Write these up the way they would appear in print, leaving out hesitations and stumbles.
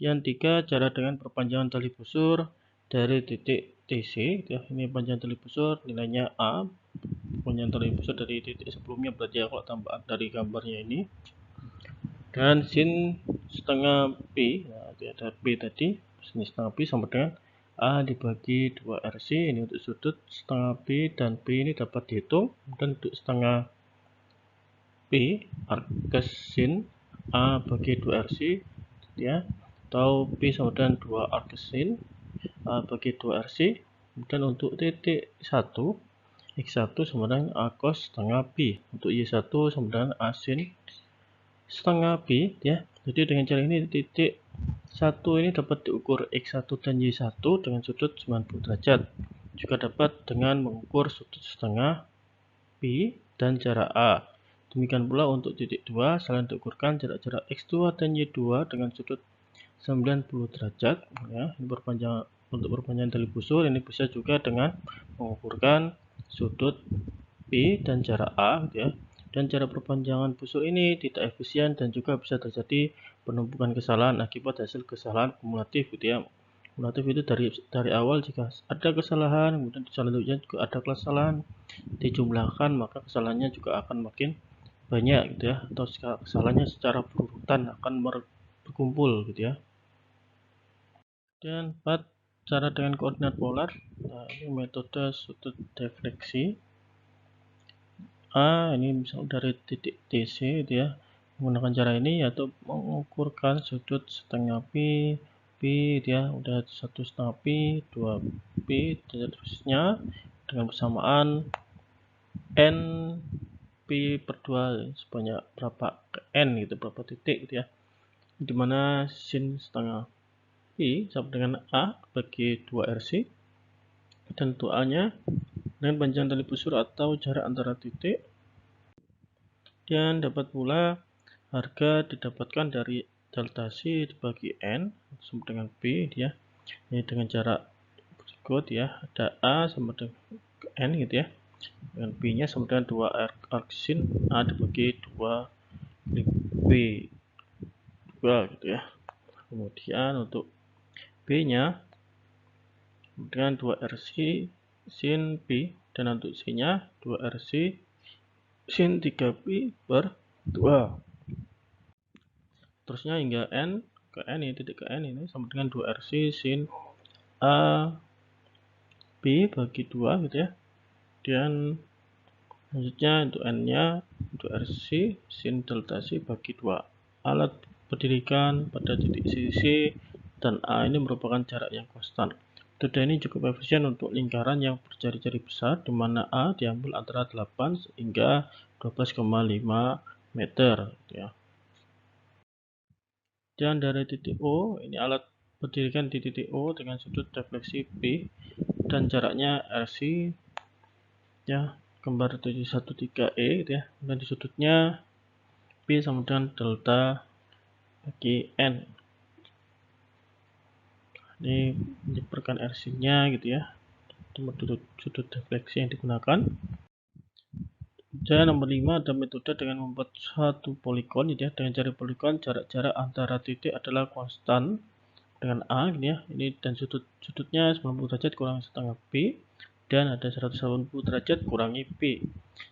Yang tiga, cara dengan perpanjangan tali busur dari titik TC. Ya, ini panjang tali busur, nilainya A. Perpanjangan tali busur dari titik sebelumnya, berarti ya kalau tambahan dari gambarnya ini. Dan sin setengah P, nah, ada P tadi, sin setengah P sama dengan A dibagi 2 RC. Ini untuk sudut setengah P, dan P ini dapat dihitung. Dan untuk setengah P, arcus sin A bagi 2 RC, ya, atau P sama dengan 2 arcus sin A bagi 2 RC. Kemudian untuk titik 1, X1 sama dengan A cos setengah P. Untuk Y1 sama dengan A sin setengah P, ya. Jadi dengan cara ini titik 1 ini dapat diukur X1 dan Y1 dengan sudut 90 derajat. Juga dapat dengan mengukur sudut setengah P dan jarak A. Demikian pula untuk titik 2, selain diukurkan jarak-jarak X2 dan Y2 dengan sudut 90 derajat, ya. Untuk perpanjangan tali busur ini bisa juga dengan mengukurkan sudut P dan jarak A, gitu ya. Dan cara perpanjangan busur ini tidak efisien dan juga bisa terjadi penumpukan kesalahan akibat hasil kesalahan kumulatif, gitu ya. Kumulatif itu dari awal jika ada kesalahan, kemudian selanjutnya juga ada kesalahan, dijumlahkan maka kesalahannya juga akan makin banyak, gitu ya. Atau kesalahannya secara berurutan akan berkumpul, gitu ya. Dan 4, cara dengan koordinat polar. Nah, ini metode sudut defleksi. A ini misal dari titik TC, gitu ya. Menggunakan cara ini yaitu mengukurkan sudut setengah P, gitu ya. Udah 1,5 P, 2 P, dan seterusnya dengan bersamaan N P per 2 sebanyak berapa N gitu, berapa titik, gitu ya. Dimana sin setengah P sama dengan A bagi 2 RC, dan untuk A nya dengan panjang tali busur atau jarak antara titik. Dan dapat pula harga didapatkan dari delta C dibagi N sama dengan P, ya. Ini dengan jarak berikut, ya. Ada A sama dengan N, gitu ya. Dan P nya sama dengan 2 arc sin A dibagi 2 P 2, gitu ya. Kemudian untuk B nya dengan 2 RC sin P, dan untuk C nya 2 RC sin 3P per 2. Terusnya hingga N ke N ini, titik ke N ini sama dengan 2 RC sin A B bagi 2, gitu ya. Dan selanjutnya untuk N nya 2 RC sin delta C bagi 2. Alat berdirikan pada titik CC dan A ini merupakan jarak yang konstan. Metode ini cukup efisien untuk lingkaran yang berjari-jari besar, di mana A diambil antara 8 hingga 12,5 meter, gitu ya. Dan dari titik O, ini alat berdirikan di titik O dengan sudut defleksi P dan jaraknya RC, ya, gambar 713E, gitu ya. Dan di sudutnya P sama dengan delta bagi N. Ini menyebarkan RC nya, gitu ya, sudut defleksi yang digunakan. Dan nomor 5, ada metode dengan membuat satu poligon, gitu ya. Dengan cara poligon, jarak-jarak antara titik adalah konstan dengan A, gitu ya. Ini dan sudutnya 90 derajat kurang setengah P, dan ada 180 derajat kurangi P.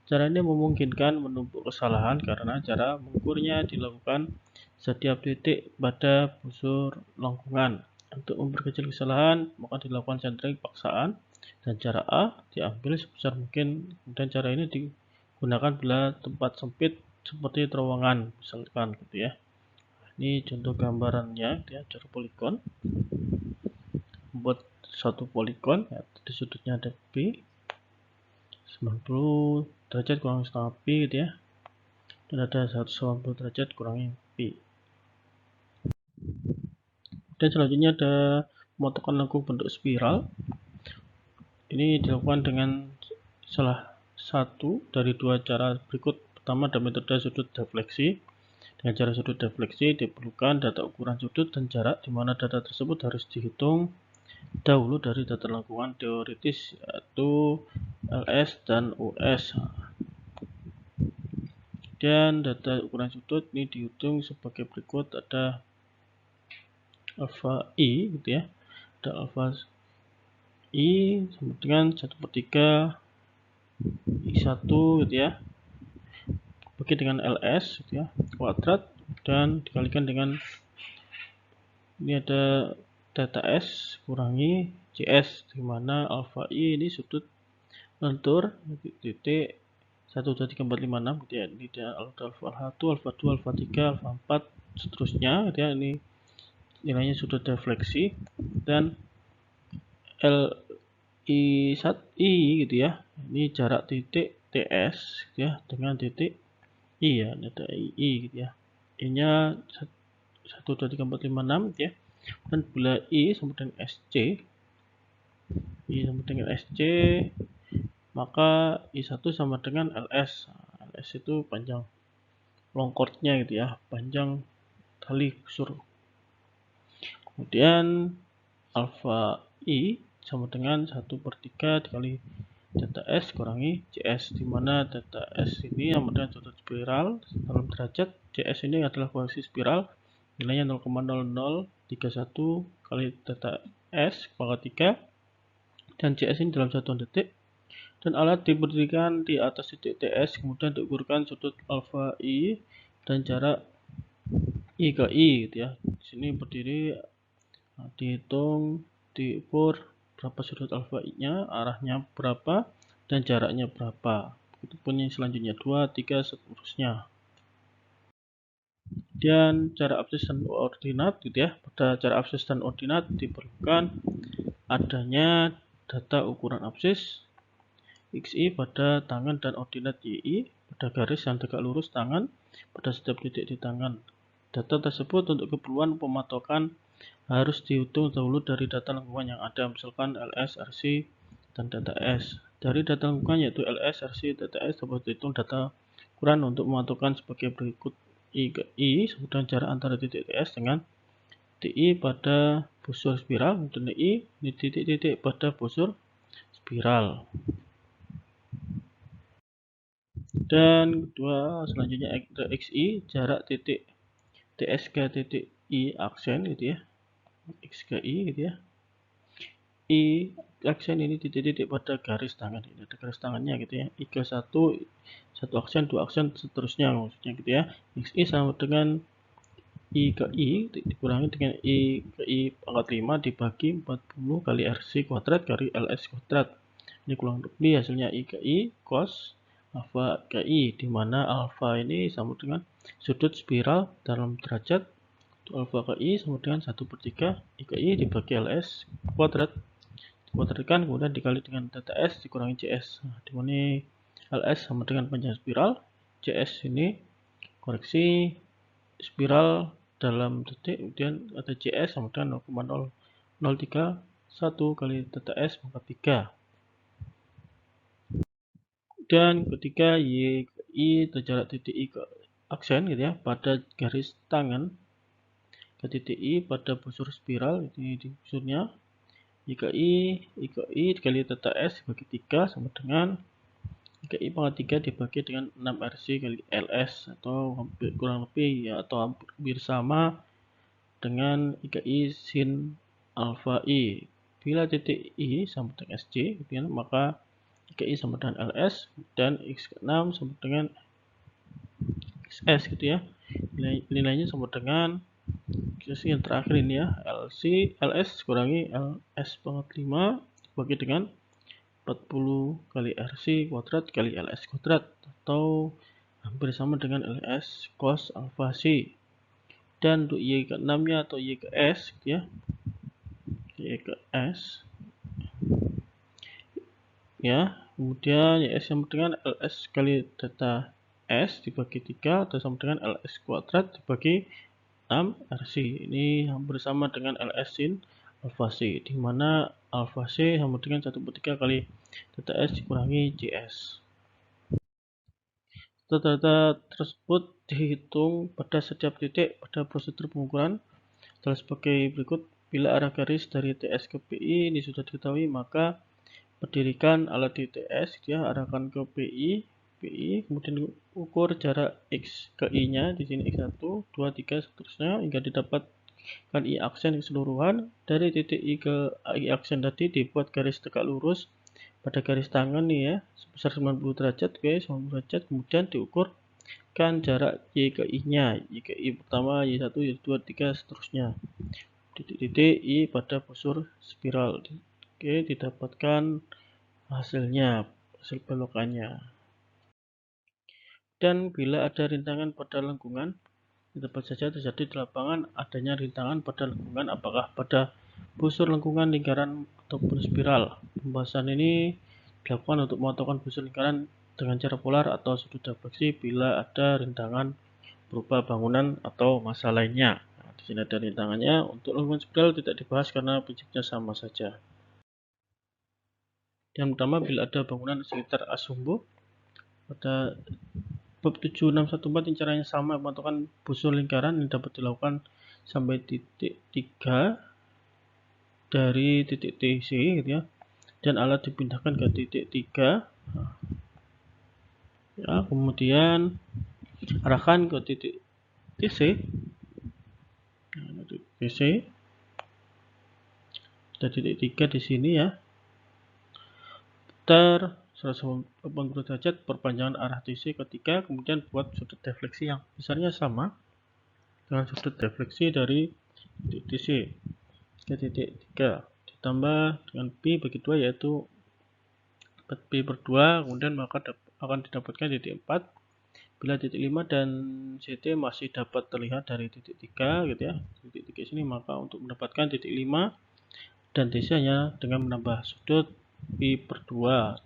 Cara ini memungkinkan menumpuk kesalahan karena cara mengukurnya dilakukan setiap titik pada busur lengkungan. Untuk memperkecil kesalahan, maka dilakukan centering paksaan, dan cara A diambil sebesar mungkin. Dan cara ini digunakan bila tempat sempit seperti terowongan, misalkan, gitu ya. Ini contoh gambarannya, ya, cara poligon. Membuat satu poligon, ya, di sudutnya ada P 90 derajat kurang setengah P, gitu ya, dan ada 180 derajat kurangi P. Dan selanjutnya ada pemotongan lengkung bentuk spiral. Ini dilakukan dengan salah satu dari 2 cara berikut. Pertama, ada metode sudut defleksi. Dengan cara sudut defleksi diperlukan data ukuran sudut dan jarak, di mana data tersebut harus dihitung dahulu dari data lengkungan teoritis, yaitu LS dan US. Dan data ukuran sudut ini dihitung sebagai berikut. Ada alfa I gitu ya. Ada alfa I sama dengan 1/3 I1 gitu ya. Bagi dengan LS gitu ya, kuadrat, dan dikalikan dengan ini ada theta S kurangi CS, di mana alfa I ini sudut lentur titik 1, 2, 3, 4, 5, 6 gitu ya. Ini ada alfa 1, alfa 2, alfa 3, alfa 4 seterusnya gitu ya. Ini nilainya sudut defleksi, dan LI1I gitu ya. Ini jarak titik TS gitu ya dengan titik I ya, ada I gitu ya. I-nya 1, 2, 3, 4, 5, 6 gitu ya. Dan bila I sama dengan SC, maka I1 sama dengan LS. LS itu panjang longkortnya gitu ya, panjang tali busur. Kemudian alfa I sama dengan 1/3 dikali theta S kurangi CS, di mana theta S ini sama dengan sudut spiral dalam derajat, CS ini adalah koeksi spiral, nilainya 0,0031 kali theta S pangkat 3, dan CS ini dalam satuan detik, dan alat diberdirikan di atas titik TS, kemudian diukurkan sudut alfa I dan jarak I ke I gitu ya. Di sini berdiri, dihitung, diukur berapa sudut alfa I-nya, arahnya berapa, dan jaraknya berapa. Begitupun yang selanjutnya 2, 3, seterusnya. Dan cara absis dan ordinat gitu ya. Pada cara absis dan ordinat diperlukan adanya data ukuran absis XI pada tangan dan ordinat YI pada garis yang tegak lurus tangan pada setiap titik di tangan. Data tersebut untuk keperluan pematokan harus dihitung dahulu dari data lengkungan yang ada, misalkan LS, RC, dan data S. Dari data lengkungan yaitu LS, RC, data S dapat dihitung data ukuran untuk mematokan sebagai berikut. I ke I sebutan jarak antara titik TS dengan TI pada busur spiral, dan I ini titik-titik pada busur spiral. Dan kedua selanjutnya XI, jarak titik TS ke titik I aksen gitu ya. X ke I gitu ya. I aksen ini titik-titik pada garis tangan, ini ada garis tangannya gitu ya. I ke 1 aksen, 2 aksen, seterusnya maksudnya gitu ya. XI sama dengan I ke I dikurangi dengan I ke I pangkat 5 dibagi 40 kali RC kuadrat kali LS kuadrat. Ini kurang lebih hasilnya I ke I cos alfa ke I, di mana alfa ini sama dengan sudut spiral dalam derajat. Alfa ke I sama dengan 1/3 I ke I dibagi LS kuadrat, dikuadratkan kemudian dikali dengan theta S dikurangi CS. Nah, di mana LS sama dengan panjang spiral, CS ini koreksi spiral dalam detik, kemudian ada CS sama dengan 0,0031 kali theta S pangkat 3. Dan ketika Y ke I jarak titik I ke aksen gitu ya pada garis tangan ke titik I pada busur spiral, ini di busurnya I ke I dikali theta S dibagi 3 sama dengan I ke I pangkat 3 dibagi dengan 6 RC kali LS, atau kurang lebih ya, atau hampir sama dengan I ke I sin alfa I. Bila titik I sama dengan SC gitu ya, maka I ke I sama dengan LS, dan X6 sama dengan XS gitu ya. Nilainya sama dengan yang terakhir ini ya, LS kurangi LS pangkat 5 dibagi dengan 40 kali RC kuadrat kali LS kuadrat, atau hampir sama dengan LS cos alfa C. Dan untuk Y ke 6 nya atau Y ke S gitu ya, Y ke S ya, kemudian YS sama dengan LS kali theta S dibagi 3 atau sama dengan LS kuadrat dibagi 6 RC. Ini hampir sama dengan LS sin alfa C, di mana alfa C sama dengan 1/3 kali theta S dikurangi CS. Data tersebut dihitung pada setiap titik pada prosedur pengukuran adalah sebagai berikut. Bila arah garis dari TS ke PI ini sudah diketahui, maka berdirikan alat di TS ya, arahkan ke PI, kemudian ukur jarak X ke I-nya, di sini X1, 2, 3 seterusnya hingga didapat kan I aksen keseluruhan. Dari titik I ke I aksen tadi dibuat garis tegak lurus pada garis tangan nih ya, sebesar 90 derajat, oke, 90 derajat, kemudian diukurkan jarak Y ke I-nya, Y ke I pertama, Y1, Y2, Y3, seterusnya. Titik-titik I pada busur spiral. Oke, didapatkan hasilnya, hasil belokannya. Dan bila ada rintangan pada lengkungan, dapat saja terjadi di lapangan adanya rintangan pada lengkungan, apakah pada busur lengkungan, lingkaran, ataupun spiral. Pembahasan ini dilakukan untuk memantaukan busur lingkaran dengan cara polar atau sudut defleksi bila ada rintangan berupa bangunan atau massa lainnya. Nah, di sini ada rintangannya. Untuk lengkungan spiral tidak dibahas karena prinsipnya sama saja. Yang pertama, bila ada bangunan sekitar A sumbu, pada bab 7614 yang caranya sama memantaukan busur lingkaran yang dapat dilakukan sampai titik 3 dari titik TC gitu ya, dan alat dipindahkan ke titik 3 ya, kemudian arahkan ke titik TC, ada titik 3 di sini ya, putar 180 derajat perpanjangan arah TC ketika, kemudian buat sudut defleksi yang besarnya sama dengan sudut defleksi dari titik TC ke titik 3 ditambah dengan Pi bagi 2 yaitu Pi per 2, kemudian maka akan didapatkan titik 4 bila titik 5 dan CT masih dapat terlihat dari titik 3 gitu ya, titik sini, maka untuk mendapatkan titik 5 dan TC hanya dengan menambah sudut Pi per 2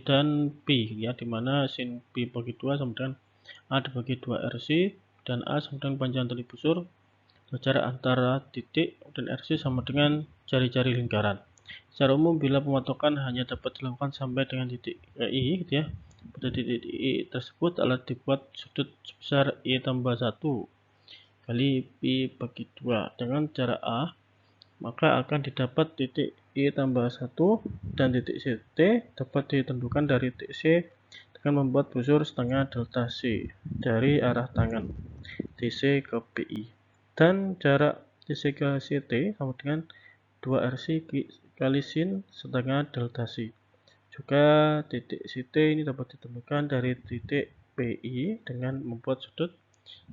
dan Pi ya, dimana sin Pi bagi 2 sama dengan A dibagi 2 RC dan A sama dengan panjang tali busur, jarak antara titik dan RC sama dengan jari-jari lingkaran. Secara umum bila pematokan hanya dapat dilakukan sampai dengan titik I gitu ya, pada titik I tersebut alat dibuat sudut sebesar I tambah 1 kali Pi bagi 2 dengan jarak A, maka akan didapat titik I tambah 1 dan titik CT dapat ditentukan dari TC dengan membuat busur setengah delta C dari arah tangan TC ke PI, dan jarak TC ke CT sama dengan 2 RC kali sin setengah delta C. Juga titik CT ini dapat ditemukan dari titik PI dengan membuat sudut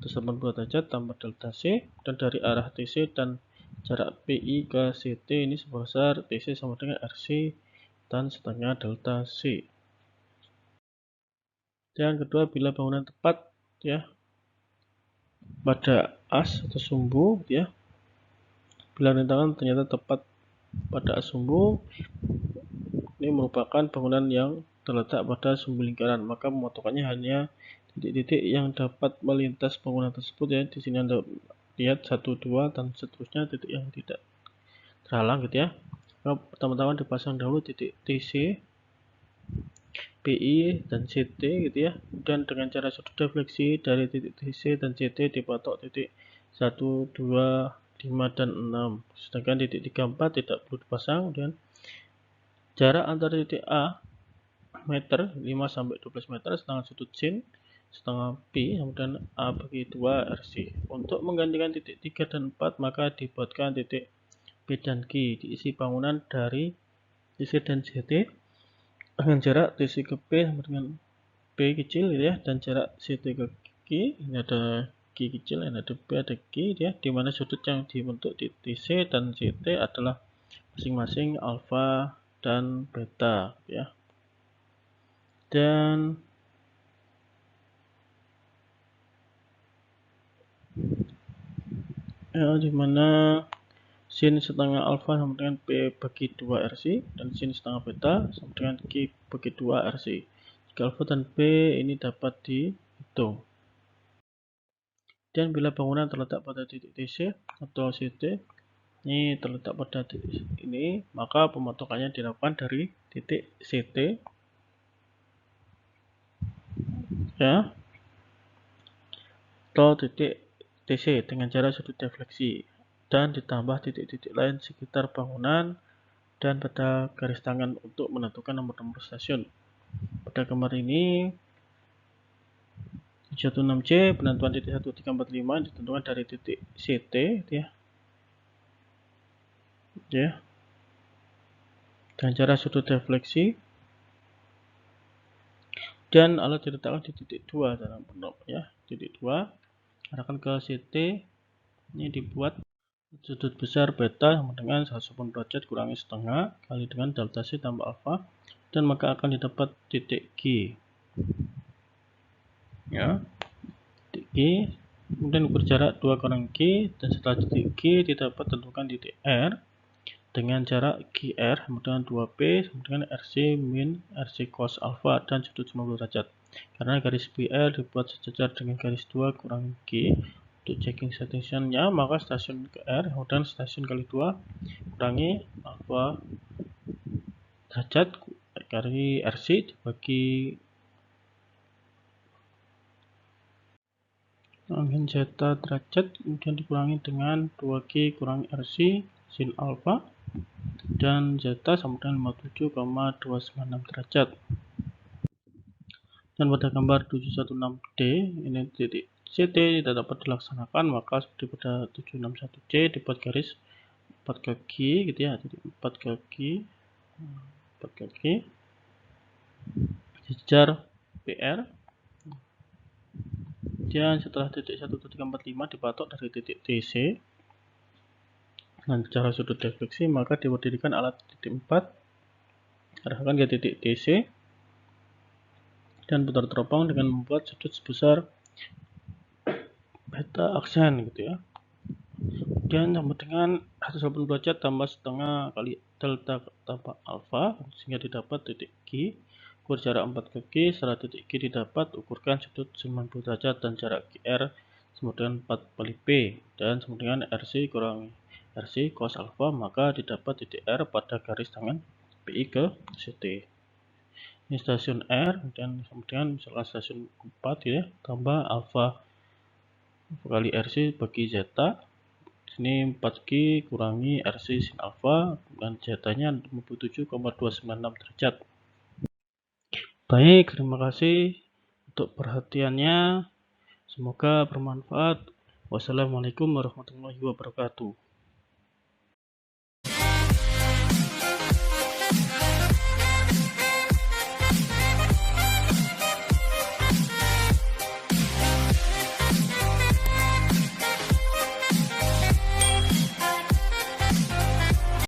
80 derajat tambah delta C, dan dari arah TC dan jarak PI ke CT ini sebesar TC sama dengan RC dan setengah delta C. Dan kedua, bila bangunan tepat ya pada as atau sumbu ya, bila rintangan ternyata tepat pada as sumbu, ini merupakan bangunan yang terletak pada sumbu lingkaran, maka pematokannya hanya titik-titik yang dapat melintas bangunan tersebut ya. Di sini Anda lihat 1, 2 dan seterusnya titik yang tidak terhalang gitu ya. Nah, pertama-tama dipasang dahulu titik TC, PI dan CT gitu ya, dan dengan cara sudut defleksi dari titik TC dan CT dipatok titik 1, 2, 5 dan 6, sedangkan titik 3, 4 tidak perlu dipasang. Dan jarak antara titik A meter 5 sampai 12 meter setengah sudut sin setengah Pi kemudian A bagi 2 RC. Untuk menggantikan titik 3 dan 4 maka dibuatkan titik P dan Q diisi bangunan dari TC dan CT dengan jarak TC ke P sama dengan P kecil gitu ya, dan jarak CT ke Q ini ada Q kecil, ini ada P, ada Q ya, dimana sudut yang dibentuk di TC dan CT adalah masing-masing alfa dan beta ya. Dan ya, dimana sin setengah alfa sama dengan P bagi 2 RC dan sin setengah beta sama dengan Q bagi 2 RC. Jika alfa dan P ini dapat dihitung. Dan bila bangunan terletak pada titik TC atau CT ini terletak pada titik ini, maka pematokannya dilakukan dari titik CT ya atau titik TC dengan cara sudut defleksi, dan ditambah titik-titik lain sekitar bangunan dan pada garis tangan untuk menentukan nomor-nomor stasiun. Pada gambar ini 16C penentuan titik 1345 ditentukan dari titik CT gitu ya. Dan cara sudut defleksi dan alat diletakkan di titik 2 dalam penuh ya. Titik 2 arahkan ke CT, ini dibuat sudut besar beta sama dengan 180 derajat kurangi setengah kali dengan delta C tambah alfa, dan maka akan didapat titik G ya, titik G. Kemudian ukur jarak 2 kurang G, dan setelah titik G didapat tentukan titik R dengan jarak GR sama dengan 2P sama dengan RC min RC cos alpha dan sudut 90 derajat. Karena garis BR dibuat sejajar dengan garis 2 kurang G untuk checking stationnya, maka stasiun ke R dan stasiun kali 2 kurangi alpha derajat kali RC dibagi angin zeta derajat, kemudian dikurangi dengan 2G kurangi RC sin alpha, dan zeta sama dengan 57,296 derajat. Dan pada gambar 716D ini titik CT tidak dapat dilaksanakan, maka seperti pada 761C dibuat garis 4 kaki gitu ya, titik 4 kaki sejajar PR. Dan setelah titik 1345 dipatok dari titik TC dengan cara sudut defleksi, maka diberdirikan alat titik 4, arahkan ke titik TC dan putar teropong dengan membuat sudut sebesar beta aksen gitu ya. Kemudian sama dengan 180 derajat tambah setengah kali delta tambah alfa sehingga didapat titik G. Ukur jarak 4 kaki, setelah titik G didapat, ukurkan sudut 90 derajat dan jarak GR sama dengan 4 kali P dan sama dengan RC kurang RC cos alpha, maka didapat titik R pada garis tangan PI ke CT. Ini stasiun R, dan kemudian misalkan stasiun 4 ya, tambah alpha kali RC bagi zeta. Sini 4G kurangi RC sin alpha, dan zetanya 57,296 derajat. Baik, terima kasih untuk perhatiannya. Semoga bermanfaat. Wassalamualaikum warahmatullahi wabarakatuh.